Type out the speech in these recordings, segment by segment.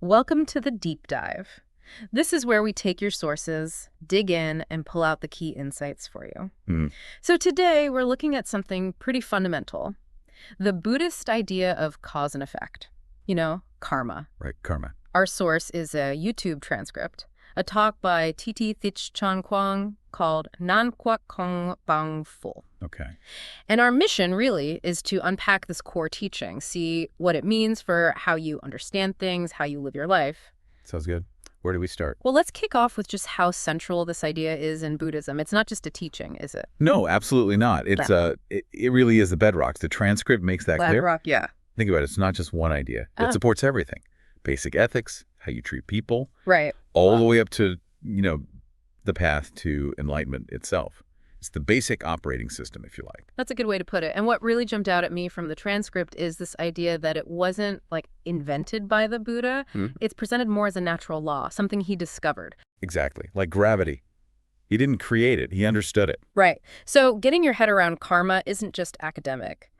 Welcome to the deep dive. This is where we take your sources, dig in, and pull out the key insights for you. Mm, So today we're looking at something pretty fundamental, the Buddhist idea of cause and effect. Karma. right, karma. Our source is a YouTube transcript, a talk by Thich Chan Quang called Nan Kwak Kong Bang Fu. Okay. And our mission really is to unpack this core teaching, see what it means for how you understand things, how you live your life. Sounds good. Where do we start? Well, let's kick off with just how central this idea is in Buddhism. It's not just a teaching, is it? No, absolutely not. It really is the bedrock. The transcript makes that clear. Rock, yeah. Think about it. It's not just one idea. It supports everything. Basic ethics, how you treat people, Right. all the way up to, the path to enlightenment itself. It's the basic operating system, if you like. That's a good way to put it. And what really jumped out at me from the transcript is this idea that it wasn't invented by the Buddha. It's presented more as a natural law, something he discovered. Exactly. Like gravity. He didn't create it. He understood it. Right. So getting your head around karma isn't just academic.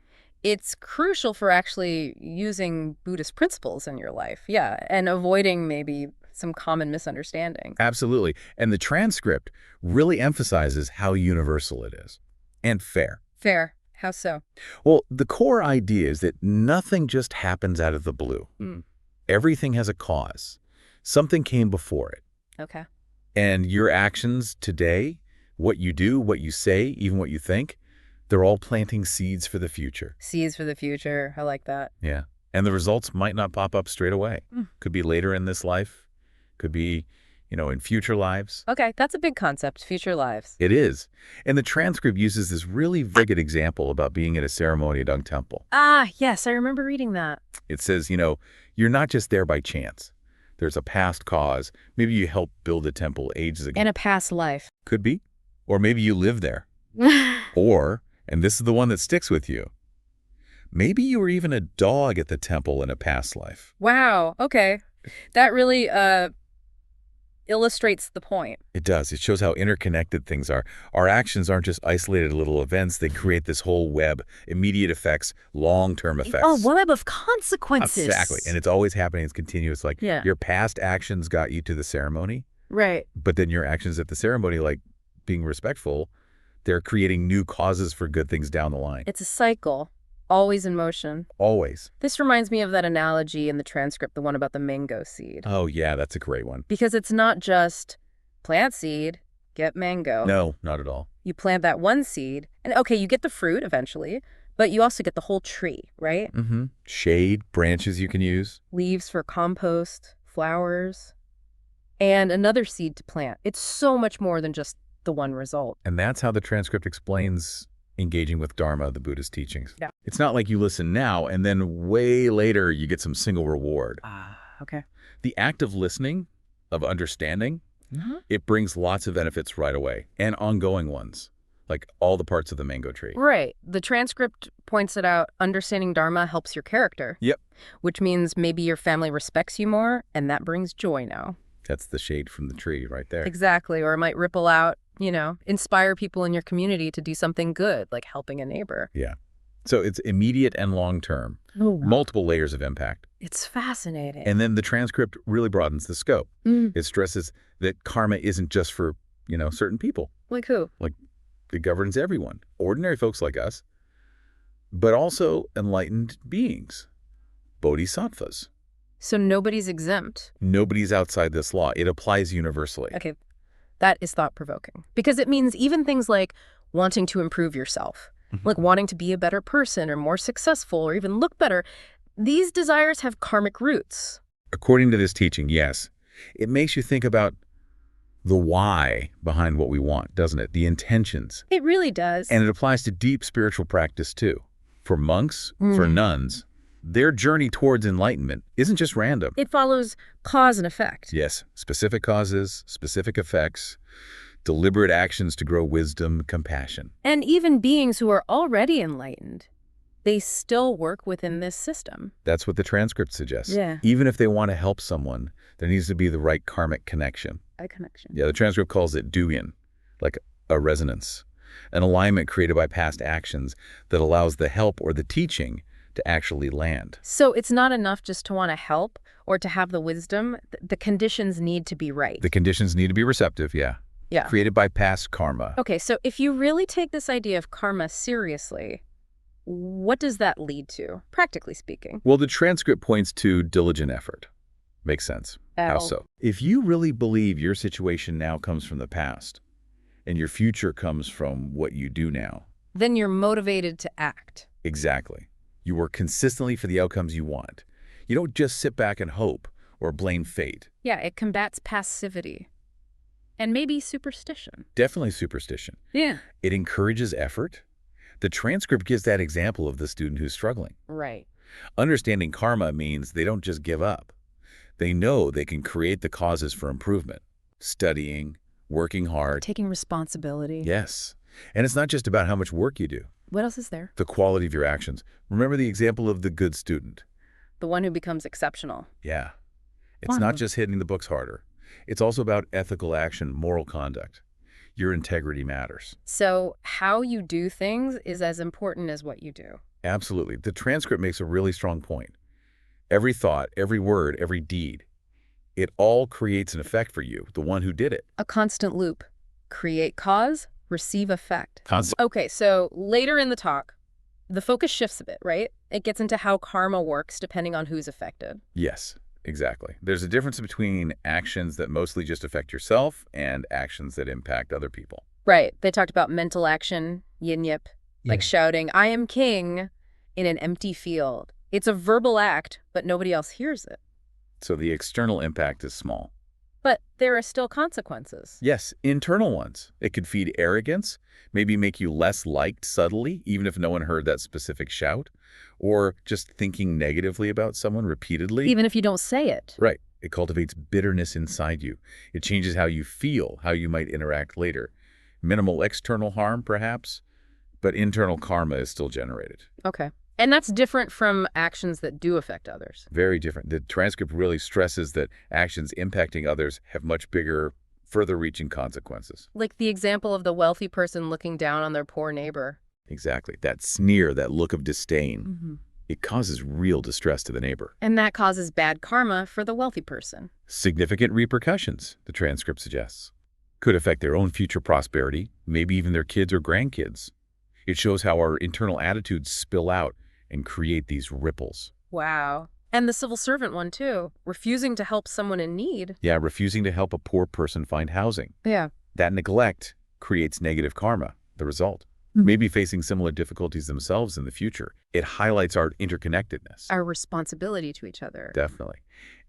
It's crucial for actually using Buddhist principles in your life. Yeah. And avoiding maybe some common misunderstandings. Absolutely. And the transcript really emphasizes how universal it is and fair. Fair. How so? Well, the core idea is that nothing just happens out of the blue. Everything has a cause. Something came before it. Okay. And your actions today, what you do, what you say, even what you think, they're all planting seeds for the future. Seeds for the future. I like that. Yeah. And the results might not pop up straight away. Could be later in this life. Could be, in future lives. Okay, that's a big concept, future lives. It is. And the transcript uses this really vivid example about being at a ceremony at Dung Temple. Ah, yes, I remember reading that. It says, you're not just there by chance. There's a past cause. Maybe you helped build the temple ages ago. In a past life. Could be. Or maybe you live there. Or, and this is the one that sticks with you, maybe you were even a dog at the temple in a past life. Wow, okay. That really illustrates the point. It does. It shows how interconnected things are. Our actions aren't just isolated little events. They create this whole web, immediate effects, long-term effects. A web of consequences. Exactly. And it's always happening. It's continuous. Yeah. Your past actions got you to the ceremony, Right. but then your actions at the ceremony, like being respectful, they're creating new causes for good things down the line. It's a cycle, always in motion. Always. This reminds me of that analogy in the transcript, the one about the mango seed. Oh, yeah, that's a great one. Because it's not just plant seed, get mango. No, not at all. You plant that one seed, and okay, you get the fruit eventually, but you also get the whole tree, right? Shade, branches you can use. Leaves for compost, flowers, and another seed to plant. It's so much more than just the one result. And that's how the transcript explains engaging with Dharma, the Buddhist teachings. Yeah. It's not like you listen now and then way later you get some single reward. Okay. The act of listening, of understanding, it brings lots of benefits right away and ongoing ones, like all the parts of the mango tree. Right. The transcript points it out. Understanding Dharma helps your character. Yep. Which means maybe your family respects you more, and that brings joy now. That's the shade from the tree right there. Exactly. Or it might ripple out, inspire people in your community to do something good, like helping a neighbor. Yeah. So it's immediate and long-term, multiple layers of impact. It's fascinating. And then the transcript really broadens the scope. It stresses that karma isn't just for, certain people. Like who? Like it governs everyone, ordinary folks like us, but also enlightened beings, bodhisattvas. So nobody's exempt. Nobody's outside this law. It applies universally. Okay, that is thought-provoking. Because it means even things like wanting to improve yourself, like wanting to be a better person or more successful or even look better, these desires have karmic roots. According to this teaching, yes. It makes you think about the why behind what we want, doesn't it? The intentions. It really does. And it applies to deep spiritual practice, too. For monks, for nuns, their journey towards enlightenment isn't just random. It follows cause and effect. Yes, specific causes, specific effects, deliberate actions to grow wisdom, compassion. And even beings who are already enlightened, they still work within this system. That's what the transcript suggests. Yeah. Even if they want to help someone, there needs to be the right karmic connection. A connection. Yeah, the transcript calls it duyin, like a resonance, an alignment created by past actions that allows the help or the teaching to actually land. So it's not enough just to want to help or to have the wisdom. The conditions need to be right. The conditions need to be receptive, yeah. Yeah. Created by past karma. Okay, so if you really take this idea of karma seriously, what does that lead to, practically speaking? Well, the transcript points to diligent effort. Makes sense. How so? If you really believe your situation now comes from the past, and your future comes from what you do now. Then you're motivated to act. Exactly. You work consistently for the outcomes you want. You don't just sit back and hope or blame fate. Yeah, it combats passivity. And maybe superstition. Definitely superstition. Yeah. It encourages effort. The transcript gives that example of the student who's struggling. Right. Understanding karma means they don't just give up. They know they can create the causes for improvement. Studying, working hard. Taking responsibility. Yes. And it's not just about how much work you do. What else is there? The quality of your actions. Remember the example of the good student. The one who becomes exceptional. Yeah. It's not just hitting the books harder. It's also about ethical action, moral conduct. Your integrity matters. So how you do things is as important as what you do. Absolutely. The transcript makes a really strong point. Every thought, every word, every deed, it all creates an effect for you, the one who did it. A constant loop. Create cause, receive effect. Constant. Okay, so later in the talk, the focus shifts a bit, right? It gets into how karma works depending on who's affected. Yes, exactly. There's a difference between actions that mostly just affect yourself and actions that impact other people. Right. They talked about mental action, yin yip, like shouting, "I am king," in an empty field. It's a verbal act, but nobody else hears it. So the external impact is small. But there are still consequences. Yes, internal ones. It could feed arrogance, maybe make you less liked subtly, even if no one heard that specific shout, or just thinking negatively about someone repeatedly. Even if you don't say it. Right. It cultivates bitterness inside you. It changes how you feel, how you might interact later. Minimal external harm, perhaps, but internal karma is still generated. Okay. And that's different from actions that do affect others. Very different. The transcript really stresses that actions impacting others have much bigger, further-reaching consequences. Like the example of the wealthy person looking down on their poor neighbor. Exactly. That sneer, that look of disdain, it causes real distress to the neighbor. And that causes bad karma for the wealthy person. Significant repercussions, the transcript suggests. Could affect their own future prosperity, maybe even their kids or grandkids. It shows how our internal attitudes spill out and create these ripples. Wow. And the civil servant one, too. Refusing to help someone in need. Yeah, refusing to help a poor person find housing. Yeah. That neglect creates negative karma, the result. Maybe facing similar difficulties themselves in the future. It highlights our interconnectedness. Our responsibility to each other. Definitely.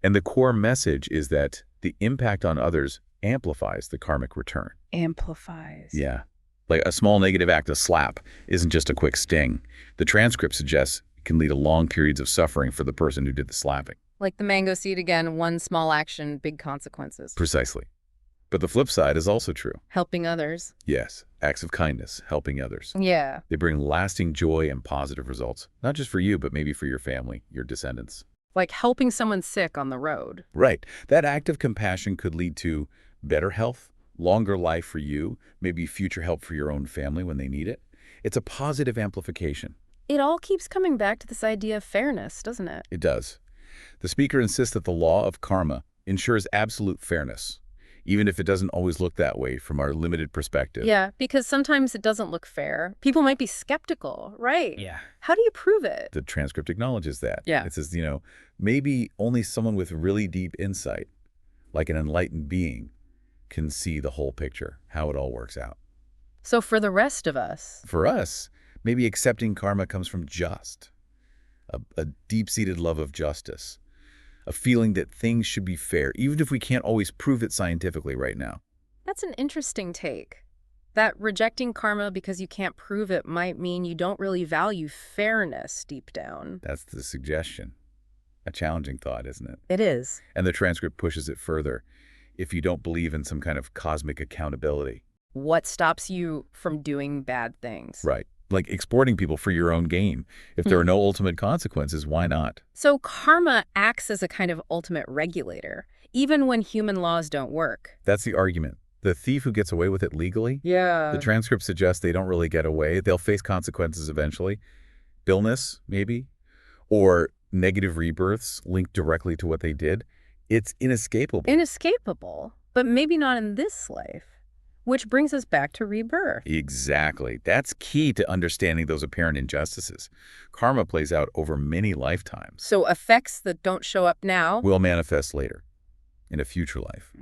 And the core message is that the impact on others amplifies the karmic return. Amplifies. Yeah. Like a small negative act, a slap, isn't just a quick sting. The transcript suggests it can lead to long periods of suffering for the person who did the slapping. Like the mango seed again, one small action, big consequences. Precisely. But the flip side is also true. Helping others. Yes, acts of kindness, helping others. Yeah. They bring lasting joy and positive results, not just for you, but maybe for your family, your descendants. Like helping someone sick on the road. Right. That act of compassion could lead to better health, longer life for you, maybe future help for your own family when they need it. It's a positive amplification. It all keeps coming back to this idea of fairness, doesn't it? It does. The speaker insists that the law of karma ensures absolute fairness, even if it doesn't always look that way from our limited perspective. Yeah, because sometimes it doesn't look fair. People might be skeptical, right? Yeah. How do you prove it? The transcript acknowledges that. Yeah. It says, maybe only someone with really deep insight, like an enlightened being, can see the whole picture, how it all works out. So for the rest of us, For us, maybe accepting karma comes from a deep-seated love of justice, a feeling that things should be fair, even if we can't always prove it scientifically right now. that's an interesting take. That rejecting karma because you can't prove it might mean you don't really value fairness deep down. That's the suggestion. A challenging thought, isn't it? It is. And the transcript pushes it further. If you don't believe in some kind of cosmic accountability. What stops you from doing bad things? Right. Like exploiting people for your own gain. If there are no ultimate consequences, why not? So karma acts as a kind of ultimate regulator, even when human laws don't work. That's the argument. The thief who gets away with it legally, Yeah. the transcript suggests they don't really get away. They'll face consequences eventually. Illness, maybe. or negative rebirths linked directly to what they did, it's inescapable. Inescapable, but maybe not in this life. Which brings us back to rebirth. Exactly. That's key to understanding those apparent injustices. Karma plays out over many lifetimes. So effects that don't show up now Will manifest later, in a future life.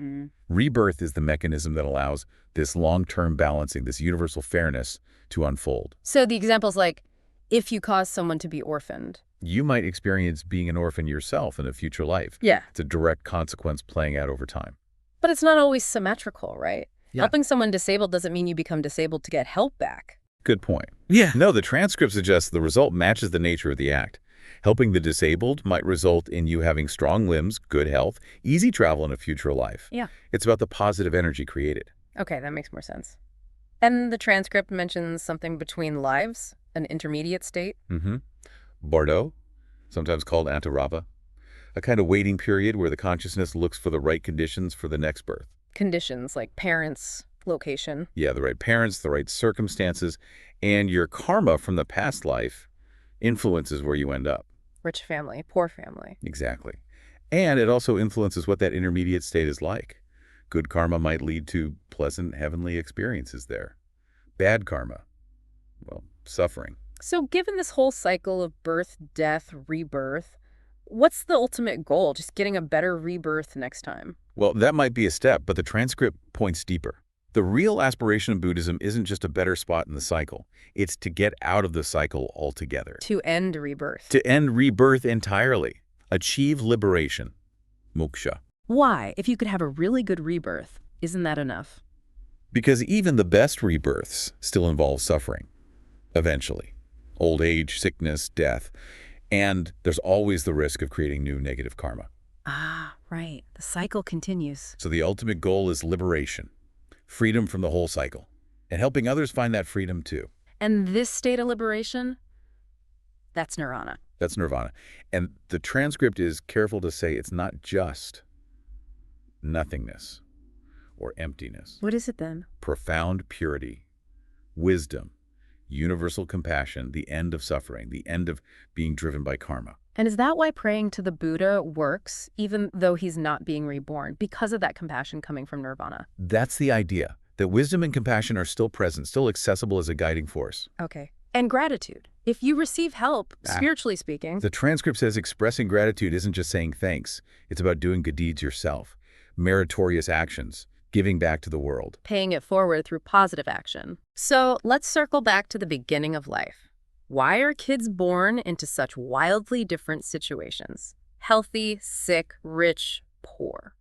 Rebirth is the mechanism that allows this long-term balancing, this universal fairness to unfold. So the example's like, if you cause someone to be orphaned. You might experience being an orphan yourself in a future life. Yeah. It's a direct consequence playing out over time. But it's not always symmetrical, right? Yeah. Helping someone disabled doesn't mean you become disabled to get help back. Good point. Yeah. No, the transcript suggests the result matches the nature of the act. Helping the disabled might result in you having strong limbs, good health, easy travel in a future life. Yeah. It's about the positive energy created. Okay, that makes more sense. And the transcript mentions something between lives, an intermediate state. Bardo, sometimes called Antarava, a kind of waiting period where the consciousness looks for the right conditions for the next birth. Conditions like parents, location. Yeah, the right parents, the right circumstances, and your karma from the past life influences where you end up. Rich family, poor family. Exactly. And it also influences what that intermediate state is like. Good karma might lead to pleasant heavenly experiences there. Bad karma, well, suffering. So given this whole cycle of birth, death, rebirth, what's the ultimate goal? Just getting a better rebirth next time? Well, that might be a step, but the transcript points deeper. The real aspiration of Buddhism isn't just a better spot in the cycle. It's to get out of the cycle altogether. To end rebirth. To end rebirth entirely. Achieve liberation. Moksha. Why? If you could have a really good rebirth, isn't that enough? Because even the best rebirths still involve suffering. Eventually. Old age, sickness, death. And there's always the risk of creating new negative karma. Ah, right. The cycle continues. So the ultimate goal is liberation. Freedom from the whole cycle. And helping others find that freedom too. And this state of liberation, that's nirvana. That's nirvana. And the transcript is careful to say it's not just nothingness or emptiness. What is it then? Profound purity, wisdom, universal compassion, the end of suffering, the end of being driven by karma. And is that why praying to the Buddha works, even though he's not being reborn, because of that compassion coming from nirvana? That's the idea, that wisdom and compassion are still present, still accessible as a guiding force. Okay. And gratitude. If you receive help, spiritually speaking. The transcript says expressing gratitude isn't just saying thanks. It's about doing good deeds yourself, meritorious actions, giving back to the world. Paying it forward through positive action. So let's circle back to the beginning of life. Why are kids born into such wildly different situations? Healthy, sick, rich, poor.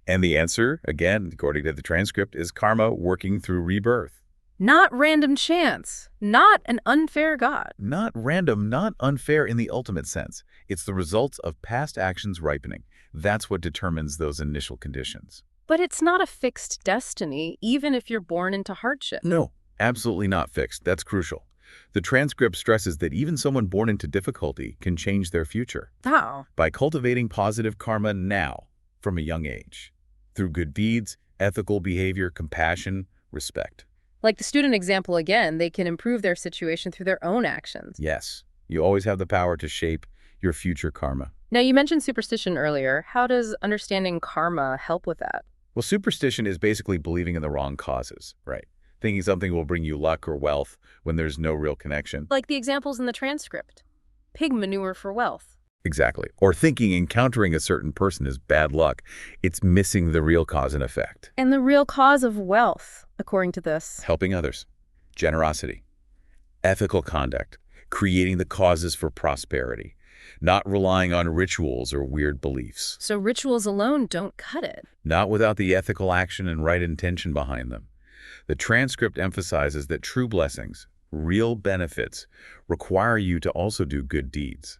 And the answer, again, according to the transcript, is karma working through rebirth. Not random chance. Not an unfair God. Not random, not unfair in the ultimate sense. It's the results of past actions ripening. That's what determines those initial conditions. But it's not a fixed destiny, even if you're born into hardship. No, absolutely not fixed. That's crucial. The transcript stresses that even someone born into difficulty can change their future. How? By cultivating positive karma now, from a young age, through good deeds, ethical behavior, compassion, respect. Like the student example again, they can improve their situation through their own actions. Yes, you always have the power to shape your future karma. Now, you mentioned superstition earlier. How does understanding karma help with that? Well, superstition is basically believing in the wrong causes, right? Thinking something will bring you luck or wealth when there's no real connection. Like the examples in the transcript. Pig manure for wealth. Exactly. Or thinking encountering a certain person is bad luck. It's missing the real cause and effect. And the real cause of wealth, according to this. Helping others. Generosity. Ethical conduct. Creating the causes for prosperity. Not relying on rituals or weird beliefs. So rituals alone don't cut it. Not without the ethical action and right intention behind them. The transcript emphasizes that true blessings, real benefits, require you to also do good deeds.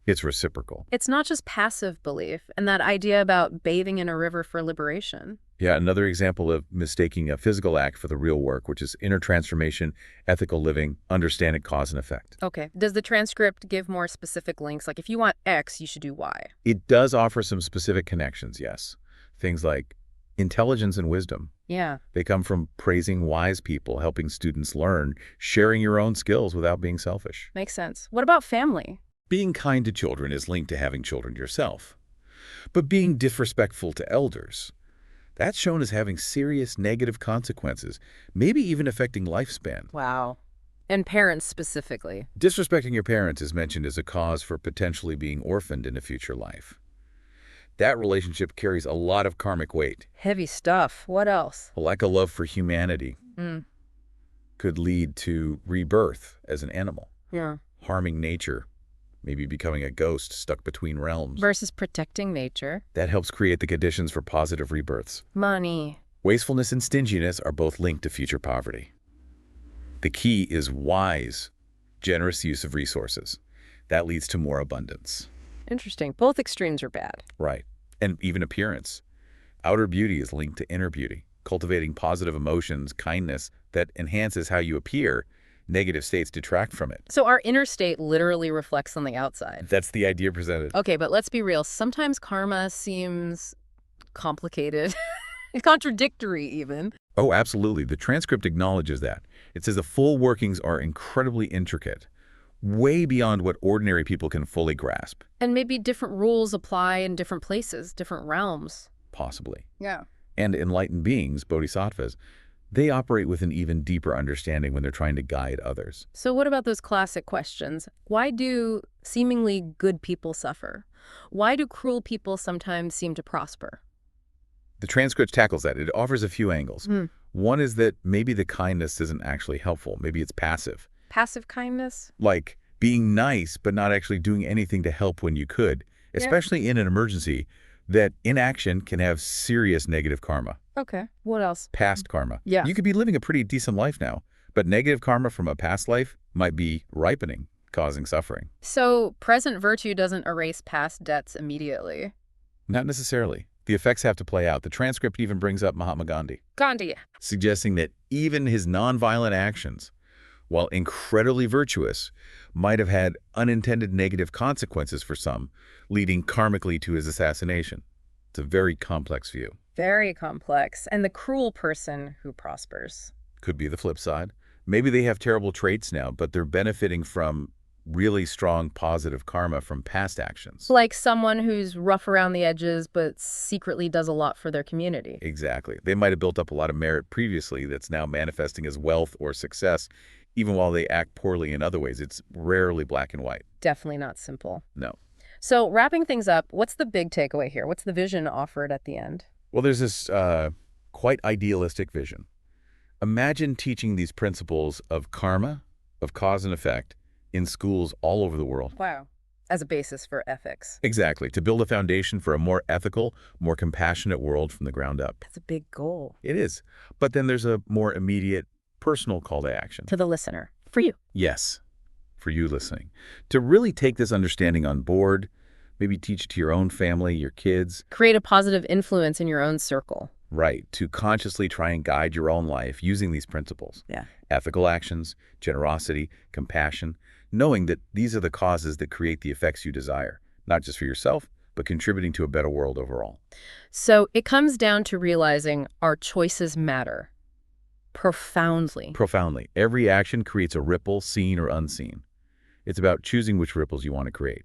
It's reciprocal. It's not just passive belief, and that idea about bathing in a river for liberation. Yeah, another example of mistaking a physical act for the real work, which is inner transformation, ethical living, understanding cause and effect. Okay. Does the transcript give more specific links? Like if you want X, you should do Y. It does offer some specific connections, yes. Things like intelligence and wisdom. Yeah. They come from praising wise people, helping students learn, sharing your own skills without being selfish. Makes sense. What about family? Being kind to children is linked to having children yourself. But being disrespectful to elders, that's shown as having serious negative consequences, maybe even affecting lifespan. Wow. And parents specifically. Disrespecting your parents is mentioned as a cause for potentially being orphaned in a future life. That relationship carries a lot of karmic weight. Heavy stuff. What else? A lack of love for humanity could lead to rebirth as an animal, Yeah. harming nature, maybe becoming a ghost stuck between realms. Versus protecting nature. That helps create the conditions for positive rebirths. Money. Wastefulness and stinginess are both linked to future poverty. The key is wise, generous use of resources. That leads to more abundance. Interesting. Both extremes are bad. Right. And even appearance. Outer beauty is linked to inner beauty. Cultivating positive emotions, kindness, that enhances how you appear. Negative states detract from it. So our inner state literally reflects on the outside. That's the idea presented. Okay, but let's be real. Sometimes karma seems complicated, contradictory even. Oh, absolutely. The transcript acknowledges that. It says the full workings are incredibly intricate, way beyond what ordinary people can fully grasp. And maybe different rules apply in different places, different realms. Possibly. Yeah. And enlightened beings, bodhisattvas, they operate with an even deeper understanding when they're trying to guide others. So what about those classic questions? Why do seemingly good people suffer? Why do cruel people sometimes seem to prosper? The transcript tackles that. It offers a few angles. One is that maybe the kindness isn't actually helpful. Maybe it's passive. Passive kindness? Like being nice but not actually doing anything to help when you could, especially in an emergency. That inaction can have serious negative karma. Okay. What else? Past karma. Yeah. You could be living a pretty decent life now, but negative karma from a past life might be ripening, causing suffering. So present virtue doesn't erase past debts immediately. Not necessarily. The effects have to play out. The transcript even brings up Mahatma Gandhi, suggesting that even his nonviolent actions, while incredibly virtuous, might have had unintended negative consequences for some, leading karmically to his assassination. It's a very complex view. Very complex. And the cruel person who prospers. Could be the flip side. Maybe they have terrible traits now, but they're benefiting from really strong positive karma from past actions. Like someone who's rough around the edges but secretly does a lot for their community. Exactly. They might have built up a lot of merit previously that's now manifesting as wealth or success, even while they act poorly in other ways. It's rarely black and white. Definitely not simple. No. So wrapping things up, what's the big takeaway here? What's the vision offered at the end? Well, there's this quite idealistic vision. Imagine teaching these principles of karma, of cause and effect, in schools all over the world. Wow. As a basis for ethics. Exactly. To build a foundation for a more ethical, more compassionate world from the ground up. That's a big goal. It is. But then there's a more immediate, personal call to action. To the listener. For you. Yes. For you listening. To really take this understanding on board, maybe teach it to your own family, your kids. Create a positive influence in your own circle. Right. To consciously try and guide your own life using these principles. Yeah. Ethical actions, generosity, compassion, knowing that these are the causes that create the effects you desire, not just for yourself, but contributing to a better world overall. So it comes down to realizing our choices matter. Profoundly. Profoundly. Every action creates a ripple, seen or unseen. It's about choosing which ripples you want to create.